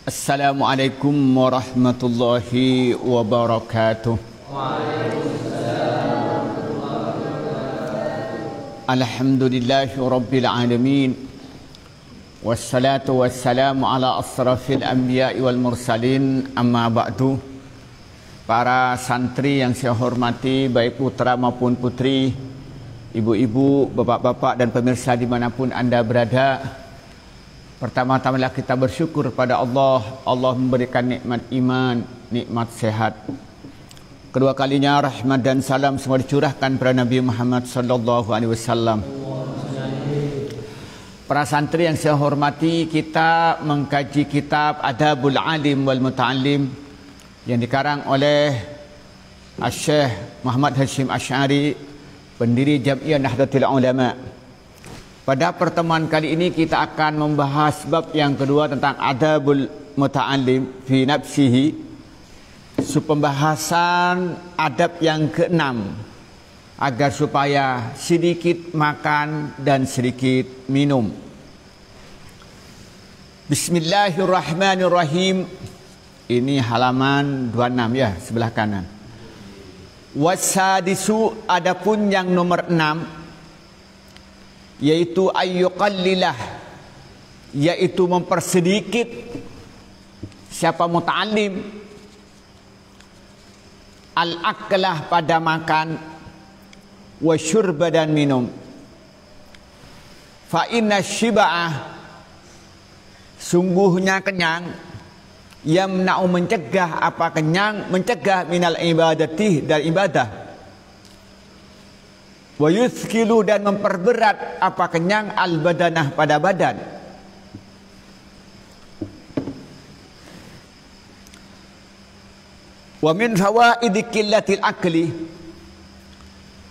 Assalamualaikum warahmatullahi wabarakatuh. Alhamdulillahi rabbil alamin. Wassalatu wassalamu ala asrafil anbiya'i wal mursalin. Amma ba'du. Para santri yang saya hormati, baik putra maupun putri, ibu-ibu, bapak-bapak dan pemirsa dimanapun anda berada, pertama-tama kita bersyukur pada Allah. Allah memberikan nikmat iman, nikmat sehat. Kedua kalinya rahmat dan salam semua dicurahkan kepada Nabi Muhammad sallallahu alaihi wasallam. Para santri yang saya hormati, kita mengkaji kitab Adabul Alim wal Muta'allim yang dikarang oleh Syekh Muhammad Hashim Asy'ari, pendiri Jam'iyah Nahdlatul Ulama. Pada pertemuan kali ini kita akan membahas bab yang kedua tentang adabul muta'allim fi nafsihi, pembahasan adab yang keenam agar supaya sedikit makan dan sedikit minum. Bismillahirrahmanirrahim. Ini halaman 26 ya, sebelah kanan. Wasadisu, adapun yang nomor 6, yaitu ayyuqallilah, yaitu mempersedikit siapa muta'allim al-aklah pada makan, wa syurba dan minum. Fa inna syiba'ah, sungguhnya kenyang, yamna'u mencegah apa kenyang, mencegah minal ibadati dari ibadah. Wa yuthkilu dan memperberat apa kenyang al-badanah pada badan. Wa min fawaidi qillatil akli,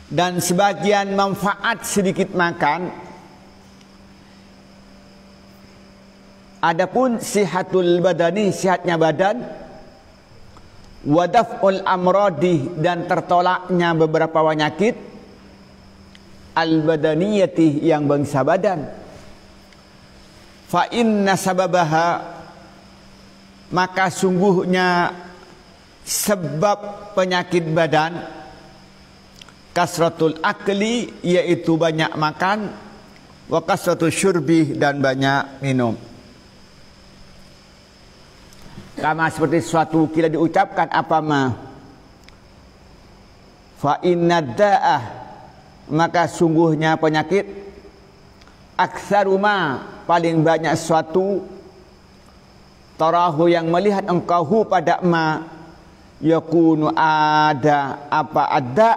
dan sebagian manfaat sedikit makan, adapun sihatul badani, sihatnya badan, wa daf'ul amradi dan tertolaknya beberapa penyakit, al-badaniyati yang bangsa badan. Fa inna sababaha, maka sungguhnya sebab penyakit badan, kasratul akli, yaitu banyak makan, wa kasratul syurbi dan banyak minum. Sama seperti suatu kila diucapkan apa ma, fa inna da'ah, maka sungguhnya penyakit, aktsaruma, paling banyak suatu, tarahu yang melihat engkau pada ma, yakunu ada apa ada,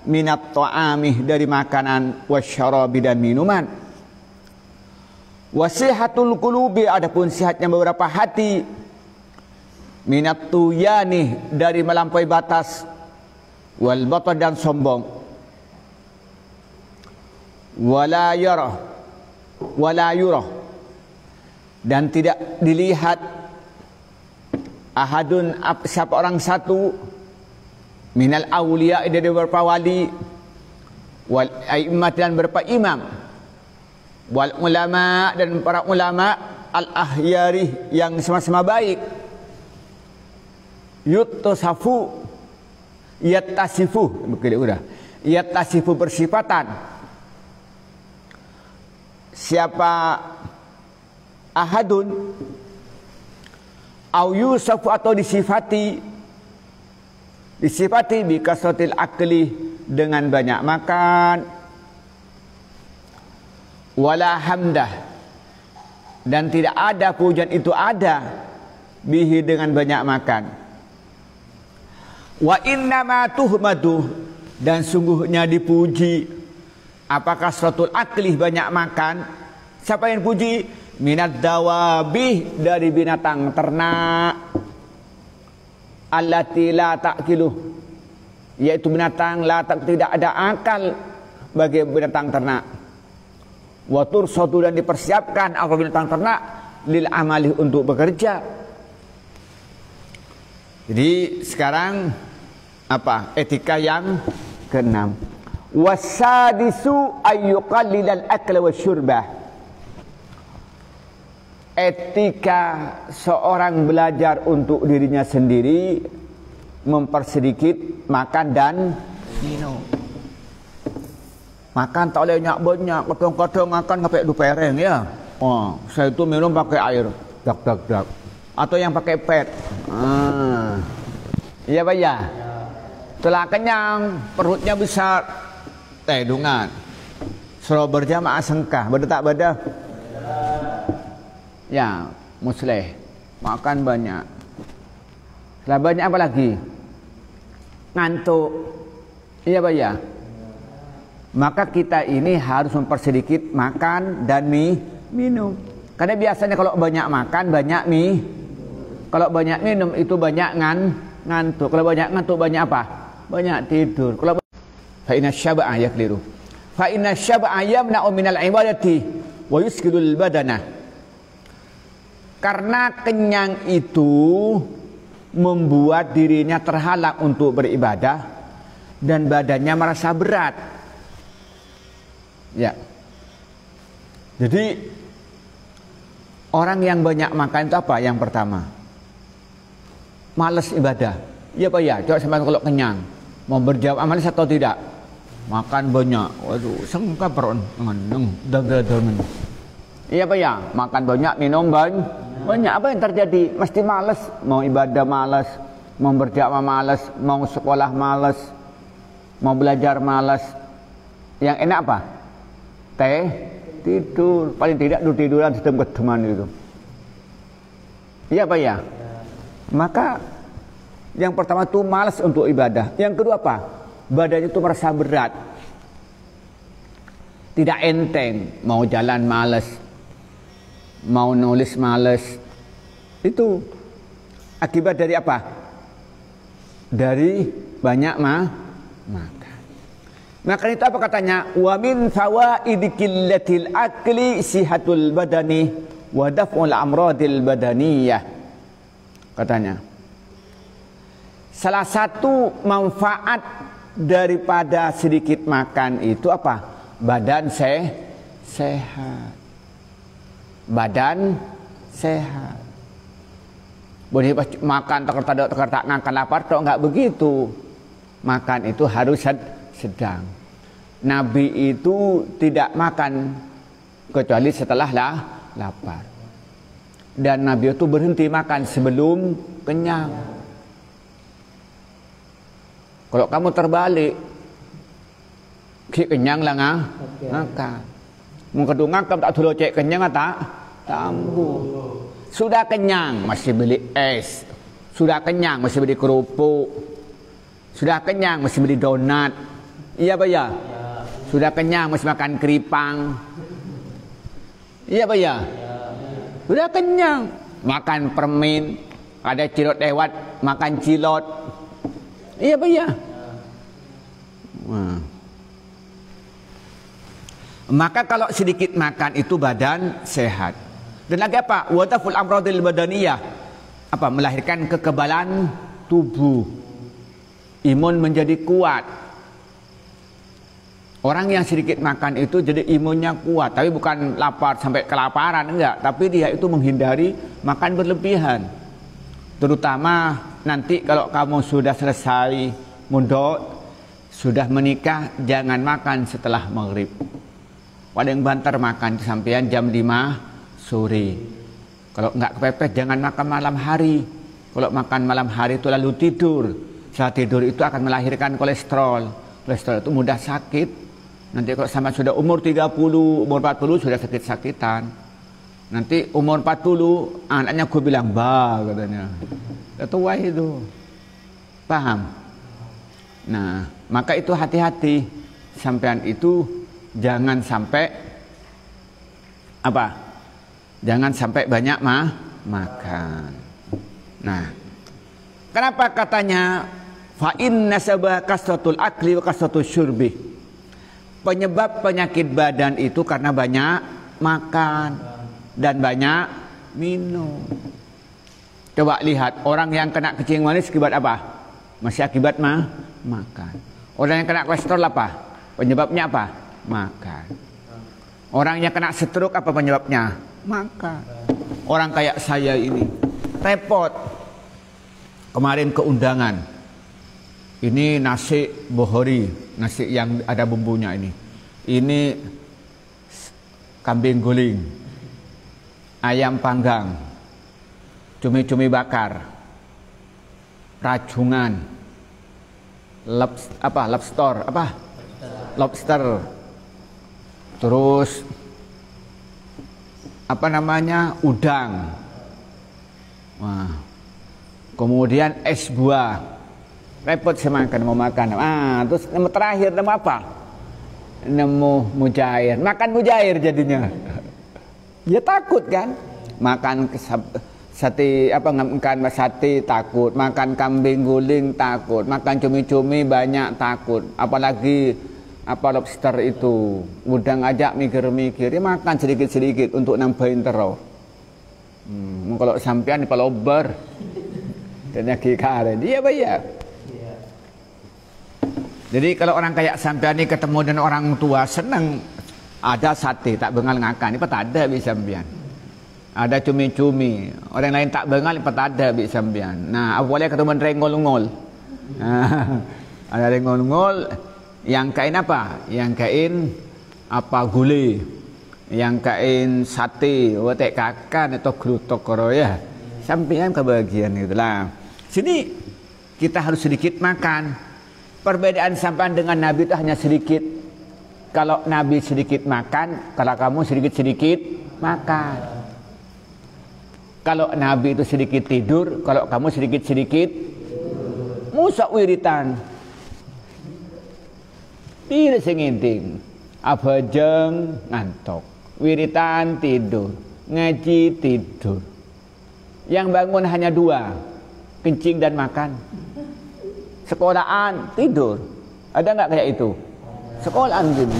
minat ta'amih dari makanan, wasyarabi dan minuman. Wasihatul qulubi, adapun sihatnya beberapa hati, minat tuyani dari melampaui batas, wal batar dan sombong. Wala yurah dan tidak dilihat ahadun, siapa orang satu, minal awliya dari beberapa wali, wal a'immat dan beberapa imam, wal ulama dan para ulama, al ahyari yang sama-sama baik, yuttasafu yattasifu, udah yattasifu bersifatan. Siapa ahadun au yusafu atau disifati bi kasratil akli, dengan banyak makan, wala hamdah dan tidak ada pujian itu ada, bihi dengan banyak makan. Wa innama tuhmadu, dan sungguhnya dipuji apakah kasratul akli, banyak makan. Siapa yang puji? Minad dawabi, dari binatang ternak, allati la ta'kiluh, yaitu binatang tidak ada akal bagi binatang ternak. Wa tursatu, dan dipersiapkan aku binatang ternak, lil amali, untuk bekerja. Jadi sekarang apa etika yang keenam? Wasadisu ayyuqallilal akla wasyurbah, etika seorang belajar untuk dirinya sendiri mempersedikit makan dan minum. Makan tak boleh banyak-banyak, kadang-kadang makan sampai 2 pereng ya. Oh, saya itu minum pakai air, dak. Atau yang pakai pet. Iya Pak ya. Setelah kenyang, perutnya besar. Dungan. Suruh berjamaah sengkah, beda tak beda? Ya, musleh. Makan banyak. Setelah banyak apa lagi? Ngantuk. Iya Pak ya. Maka kita ini harus mempersedikit makan dan minum. Karena biasanya kalau banyak makan, banyak kalau banyak minum itu banyak ngantuk. Kalau banyak ngantuk banyak apa? Banyak tidur. Kalau fa inna syab'a yakliru. Fa inna syab'a yamna'u minal ibadati wa yuskilul badana. Karena kenyang itu membuat dirinya terhalang untuk beribadah dan badannya merasa berat. Ya. Jadi orang yang banyak makan itu apa? Yang pertama, malas ibadah. Iya Pak ya, coba sampai kalau kenyang mau berjamaah malas atau tidak? Makan banyak. Waduh, sengkap perut ngendeng daging. Iya Pak ya, makan banyak, minum banyak. Apa yang terjadi? Mesti malas, mau ibadah malas, mau berjamaah malas, mau sekolah malas, mau belajar malas. Yang enak apa? Tidur, paling tidak tiduran di tempat teman itu. Iya Pak ya. Maka yang pertama itu malas untuk ibadah. Yang kedua apa? Badannya itu merasa berat, tidak enteng. Mau jalan malas, mau nulis malas. Itu akibat dari apa? Dari banyak makan. Maka itu apa katanya? Wa min fawaidi qillatil akli sihatul badani wa daf'ul amradil badaniyah. Katanya, salah satu manfaat daripada sedikit makan itu apa? Badan sehat. Badan sehat. Boleh makan tak ngangkat lapar, tok enggak begitu. Makan itu harus sedang. Nabi itu tidak makan kecuali setelah lapar. Dan Nabi itu berhenti makan sebelum kenyang. Kalau kamu terbalik, kenyang lah makan. Mungkin ngangkap tak dulu cek kenyang tak tambuh. Sudah kenyang masih beli es. Sudah kenyang masih beli kerupuk. Sudah kenyang masih beli donat. Iya Pak ya. Sudah kenyang masih makan keripang. Iya Pak ya. Sudah kenyang makan permen, ada cilok lewat makan cilot. Iya Pak ya. Maka kalau sedikit makan itu badan sehat. Dan lagi apa? Wadaful amradil badaniyah. Apa? Melahirkan kekebalan tubuh. Imun menjadi kuat. Orang yang sedikit makan itu jadi imunnya kuat, tapi bukan lapar sampai kelaparan, enggak. Tapi dia itu menghindari makan berlebihan. Terutama nanti kalau kamu sudah selesai mundok, sudah menikah, jangan makan setelah maghrib. Paling banter makan sampean jam 5 sore. Kalau enggak kepepet, jangan makan malam hari. Kalau makan malam hari itu lalu tidur. Setelah tidur itu akan melahirkan kolesterol. Kolesterol itu mudah sakit. Nanti kalau sama sudah umur 30, umur 40 sudah sakit-sakitan. Nanti umur 40 anaknya gue bilang, "Bah," katanya. Udah tua itu. Paham? Nah, maka itu hati-hati. Sampean itu jangan sampai apa? Jangan sampai banyak makan. Nah, kenapa katanya fa inna sababa kasratul akli wa kasratus syurbi? Penyebab penyakit badan itu karena banyak makan dan banyak minum. Coba lihat orang yang kena kencing manis akibat apa? Masih akibat makan. Orang yang kena kolesterol apa? Penyebabnya apa? Makan. Orang yang kena stroke apa penyebabnya? Makan. orang kayak saya ini repot. Kemarin ke undangan, ini nasi bohori, nasi yang ada bumbunya ini kambing guling, ayam panggang, cumi-cumi bakar, rajungan, lobster, terus udang, wah, kemudian es buah. Repot saya mau makan. Terus nama terakhir nama apa? Nemu mujair, makan mujair jadinya. Ya takut kan? Makan sate makan sate takut, makan kambing guling takut, makan cumi-cumi banyak takut, apalagi lobster itu, udang aja mikir-mikir, ya makan sedikit-sedikit untuk nambahin terus. Kalau sampean di palober dan karen, iya bayar. Jadi kalau orang kayak sampean ini ketemu dengan orang tua senang, ada sate tak bengal ngakan, ini tak ada bisa sampean. Ada cumi-cumi, orang lain tak bengal, tak ada bisa sampean. Nah, awalnya ketemu rengol-ngol. Ada rengol-ngol, yang kain apa? Yang kain gulai, yang kain sate, watek kakan atau glutok koroya. Sampean kebagian itulah. Sini kita harus sedikit makan. Perbedaan sampean dengan Nabi itu hanya sedikit. Kalau Nabi sedikit makan, kalau kamu sedikit-sedikit makan. Kalau Nabi itu sedikit tidur, kalau kamu sedikit-sedikit musak wiritan. Tidak senginting. Abajeng ngantok. Wiritan tidur. Ngaji tidur. Yang bangun hanya dua. Kencing dan makan. Sekolahan tidur. Ada nggak kayak itu? Sekolahan gini.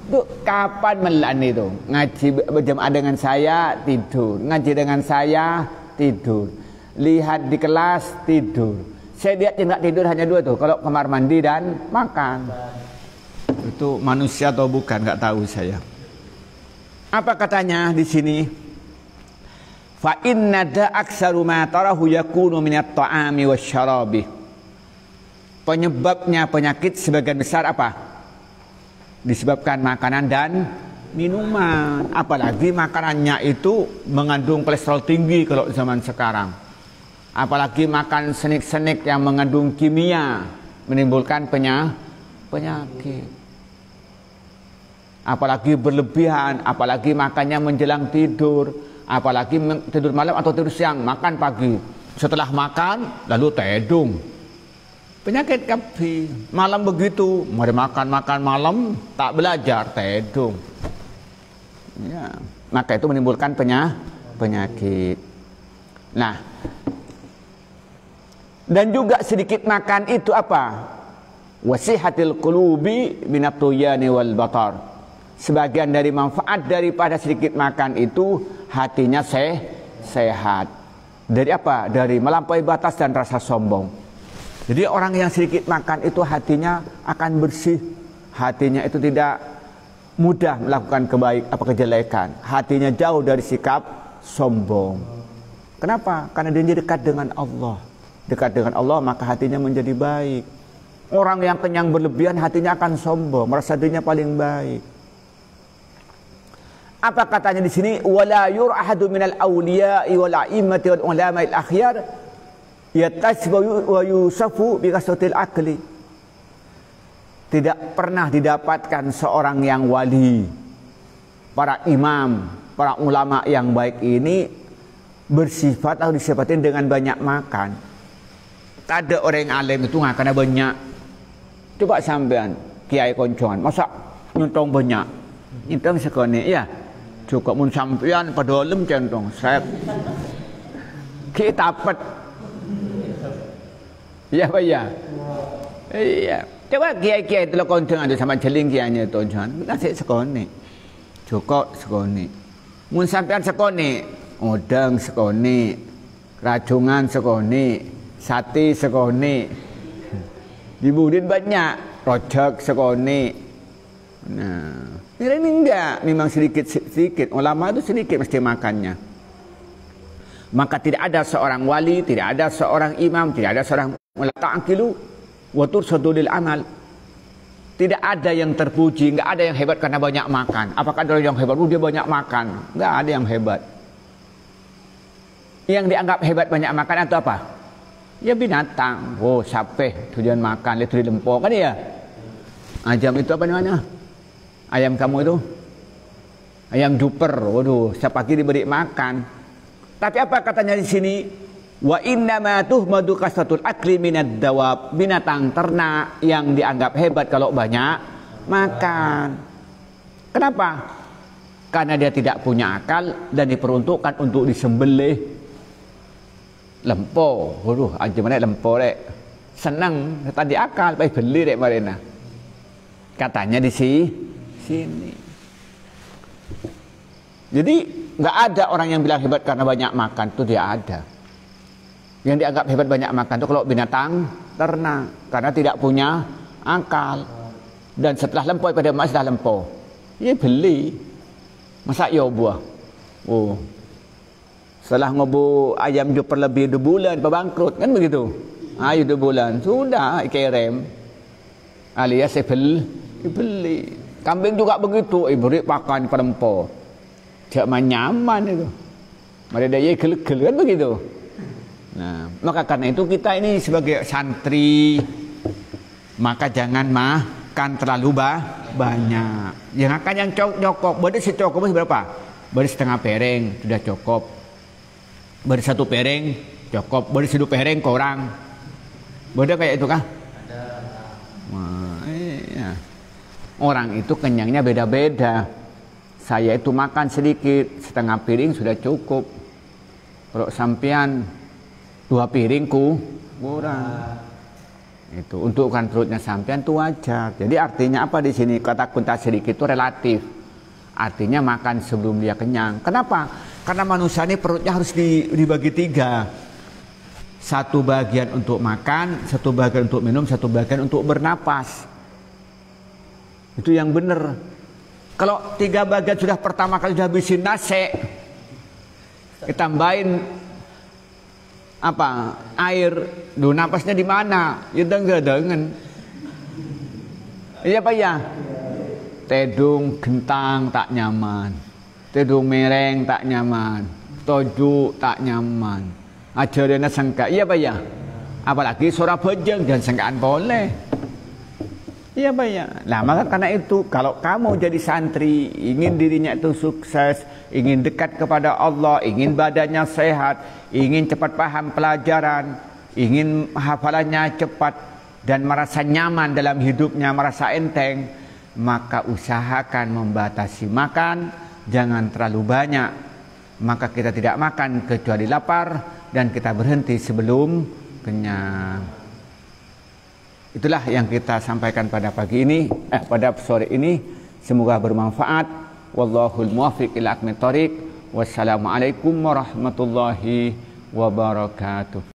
Itu kapan melan itu? Ngaji berjamaah dengan saya tidur. Ngaji dengan saya tidur. Lihat di kelas tidur. Saya lihat nggak tidur hanya dua tuh. Kalau kamar mandi dan makan. Itu manusia atau bukan? Nggak tahu saya. Apa katanya di sini? Fa inna da aksaru ma tarahu yakunu minat ta'ami wasyarabi. Penyebabnya penyakit sebagian besar apa? Disebabkan makanan dan minuman. Apalagi makanannya itu mengandung kolesterol tinggi kalau zaman sekarang. Apalagi makan senik-senik yang mengandung kimia, menimbulkan penyakit. Apalagi berlebihan, apalagi makannya menjelang tidur, apalagi tidur malam atau tidur siang, makan pagi. Setelah makan lalu tedung. Penyakit kapi. Malam begitu, mari makan malam, tak belajar, tedung. Ya, maka itu menimbulkan penyakit. Nah, dan juga sedikit makan itu apa? Wasihatil qulubi minat tuyani wal batar. Sebagian dari manfaat daripada sedikit makan itu hatinya sehat. Dari apa? Dari melampaui batas dan rasa sombong. Jadi orang yang sedikit makan itu hatinya akan bersih. Hatinya itu tidak mudah melakukan kejelekan. Hatinya jauh dari sikap sombong. Kenapa? Karena dia dekat dengan Allah. Dekat dengan Allah maka hatinya menjadi baik. Orang yang kenyang berlebihan hatinya akan sombong, merasa dirinya paling baik. Apa katanya di sini? Wala yur'ahadu minal awliya'i wal a'immati wal ulama'il akhyar yatasbu wa yusafu bi kasratil akli. Tidak pernah didapatkan seorang yang wali, para imam, para ulama yang baik ini bersifat atau disifatin dengan banyak makan. Tak ada orang yang alim itu makannya banyak. Coba sampean kiai koncongan, masa nyuntong banyak? Nyuntong sekone, ya. Cukup mun sampean padolem centong, saya kita dapat. Ya Pak ya. Iya. Coba kiai-kiai itu koncongan itu sama jeling kiainya koncongan, nasi sekone. Cukup sekone. Mun sampean sekone, udang sekone, rajungan sekone, sate sekone. Dibudin banyak, rojak sekone. Nah, ini enggak, memang sedikit-sedikit. Ulama itu sedikit mesti makannya. Maka tidak ada seorang wali, tidak ada seorang imam, tidak ada seorang ta'qilu wa tursadu lil amal. Tidak ada yang terpuji, enggak ada yang hebat karena banyak makan. Apakah ada yang hebat? Dia banyak makan. Enggak ada yang hebat. Yang dianggap hebat banyak makan atau apa? Ya binatang. Oh, sapeh tujuan makan, lihat di lempok kan ya. Ayam itu apa namanya? Ayam kamu itu? Ayam duper. Waduh, setiap pagi diberi makan. Tapi apa katanya di sini? Wa innama tuhmadu kasratul akli minad dawab. Binatang ternak yang dianggap hebat kalau banyak makan. Kenapa? Karena dia tidak punya akal dan diperuntukkan untuk disembelih. Lempo, waduh, aja mana lempo rek. Senang, tadi akal, baik beli rek marina. Katanya di sini. Jadi nggak ada orang yang bilang hebat karena banyak makan, itu dia ada. Yang dianggap hebat banyak makan itu kalau binatang ternak karena tidak punya akal. Dan setelah lempo pada emak sudah lempo, ya beli. Masa ya buah. Oh. Setelah ngobu ayam juper lebih 2 bulan bangkrut kan begitu. Ayo 2 bulan sudah kirim. Alias saya beli. Kambing juga begitu, beri pakan perempo. Jangan nyaman itu. Mereka daya gel-gel kan begitu. Nah, maka karena itu kita ini sebagai santri maka jangan makan terlalu banyak. Yang akan yang cukup. Boleh secukupnya berapa? Boleh setengah piring sudah cukup. Boleh 1 piring cukup. Boleh 1 piring kurang. Boleh kayak itu kah? Ada. Wah, iya. Orang itu kenyangnya beda-beda. Saya itu makan sedikit, setengah piring sudah cukup. Kalau sampean 2 piringku kurang. Itu untuk kan perutnya sampean itu wajar. Jadi artinya apa di sini? Kata kunta sedikit itu relatif. Artinya makan sebelum dia kenyang. Kenapa? Karena manusia ini perutnya harus dibagi 3. 1 bagian untuk makan, 1 bagian untuk minum, 1 bagian untuk bernapas. Itu yang benar. Kalau 3 bagian sudah pertama kali sudah habisin nasi, kita tambahin apa? Air. Duh, napasnya di mana? Ya dengan. Iya Pak ya? Tedung gentang tak nyaman. Tedung mereng tak nyaman. Toju tak nyaman. Ajarana sangka. Iya Pak ya? Apalagi suara bejeng dan sangkaan boleh. Iya Pak ya? Nah maka karena itu kalau kamu jadi santri, ingin dirinya itu sukses, ingin dekat kepada Allah, ingin badannya sehat, ingin cepat paham pelajaran, ingin hafalannya cepat dan merasa nyaman dalam hidupnya, merasa enteng, maka usahakan membatasi makan, jangan terlalu banyak. Maka kita tidak makan kecuali lapar dan kita berhenti sebelum kenyang. Itulah yang kita sampaikan pada pagi ini, pada sore ini. Semoga bermanfaat. Wallahul muwaffiq ila aqwamit thoriq. Wassalamualaikum warahmatullahi wabarakatuh.